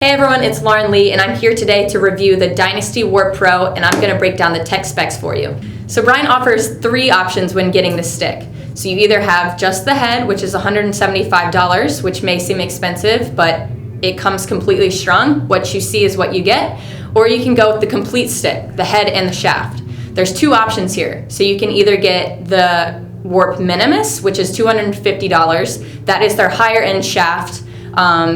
Hey everyone, it's Lauren Lee, and I'm here today to review the Dynasty Warp Pro, and I'm going to break down the tech specs for you. So Brine offers 3 options when getting this stick. So you either have just the head, which is $175, which may seem expensive, but it comes completely strung. What you see is what you get. Or you can go with the complete stick, the head and the shaft. There's 2 options here. So you can either get the Warp Minimus, which is $250. That is their higher end shaft.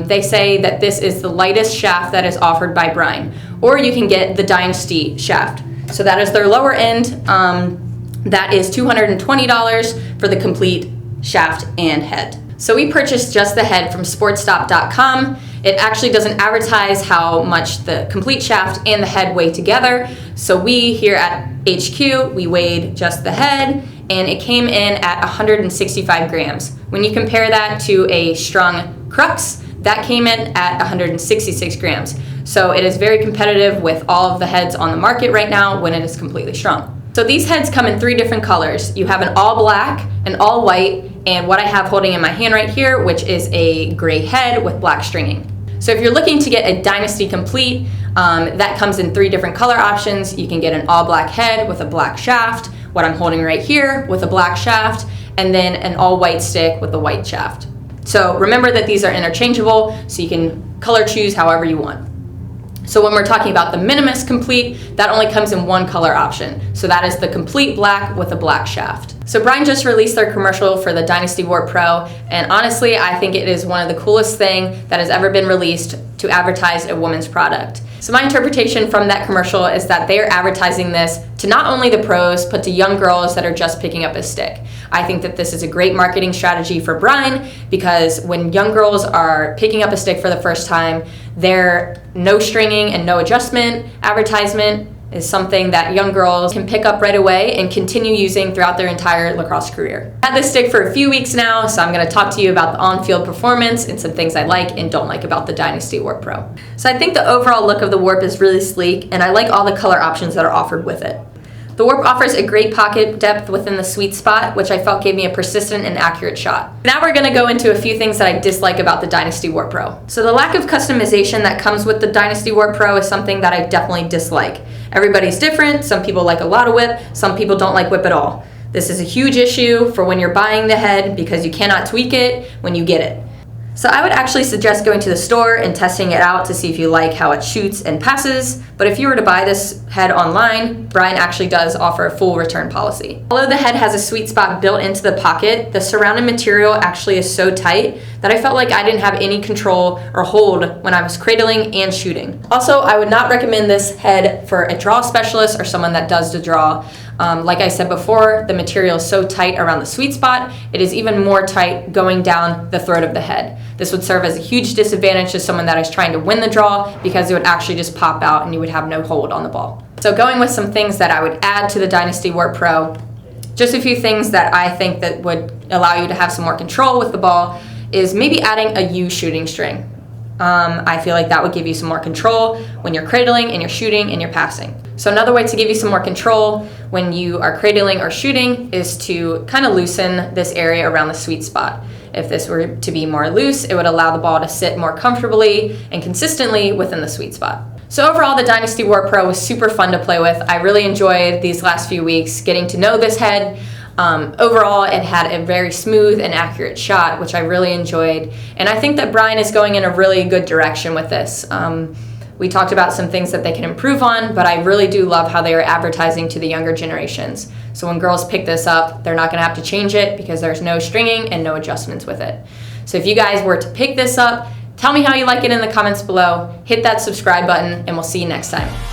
They say that this is the lightest shaft that is offered by Brine. Or you can get the Dynasty shaft. So that is their lower end. That is $220 for the complete shaft and head. So we purchased just the head from sportstop.com. It actually doesn't advertise how much the complete shaft and the head weigh together. So we here at HQ, we weighed just the head, and it came in at 165 grams. When you compare that to a strung crux, that came in at 166 grams. So it is very competitive with all of the heads on the market right now when it is completely strung. So these heads come in 3 different colors. You have an all black, an all white, and what I have holding in my hand right here, which is a gray head with black stringing. So if you're looking to get a Dynasty complete, that comes in 3 different color options. You can get an all black head with a black shaft, what I'm holding right here with a black shaft, and then an all white stick with a white shaft. So remember that these are interchangeable, so you can color choose however you want. So when we're talking about the Minimus Complete, that only comes in 1 color option. So that is the complete black with a black shaft. So Brine just released their commercial for the Dynasty Warp Pro, and honestly, I think it is one of the coolest things that has ever been released to advertise a woman's product. So my interpretation from that commercial is that they are advertising this to not only the pros, but to young girls that are just picking up a stick. I think that this is a great marketing strategy for Brine, because when young girls are picking up a stick for the first time, their no stringing and no adjustment advertisement is something that young girls can pick up right away and continue using throughout their entire lacrosse career. I've had this stick for a few weeks now, so I'm going to talk to you about the on-field performance and some things I like and don't like about the Dynasty Warp Pro. So I think the overall look of the Warp is really sleek, and I like all the color options that are offered with it. The Warp offers a great pocket depth within the sweet spot, which I felt gave me a persistent and accurate shot. Now we're going to go into a few things that I dislike about the Dynasty Warp Pro. So the lack of customization that comes with the Dynasty Warp Pro is something that I definitely dislike. Everybody's different. Some people like a lot of whip, some people don't like whip at all. This is a huge issue for when you're buying the head because you cannot tweak it when you get it. So I would actually suggest going to the store and testing it out to see if you like how it shoots and passes. But if you were to buy this head online, Brine actually does offer a full return policy. Although the head has a sweet spot built into the pocket, the surrounding material actually is so tight that I felt like I didn't have any control or hold when I was cradling and shooting. Also, I would not recommend this head for a draw specialist or someone that does the draw. Like I said before, the material is so tight around the sweet spot, it is even more tight going down the throat of the head. This would serve as a huge disadvantage to someone that is trying to win the draw, because it would actually just pop out and you would have no hold on the ball. So going with some things that I would add to the Dynasty Warp Pro, just a few things that I think that would allow you to have some more control with the ball is maybe adding a U shooting string. I feel like that would give you some more control when you're cradling and you're shooting and you're passing. So another way to give you some more control when you are cradling or shooting is to kind of loosen this area around the sweet spot. If this were to be more loose, it would allow the ball to sit more comfortably and consistently within the sweet spot. So overall, the Dynasty Warp Pro was super fun to play with. I really enjoyed these last few weeks getting to know this head. Overall, it had a very smooth and accurate shot, which I really enjoyed. And I think that Brine is going in a really good direction with this. We talked about some things that they can improve on, but I really do love how they are advertising to the younger generations. So when girls pick this up, they're not going to have to change it because there's no stringing and no adjustments with it. So if you guys were to pick this up, tell me how you like it in the comments below. Hit that subscribe button, and we'll see you next time.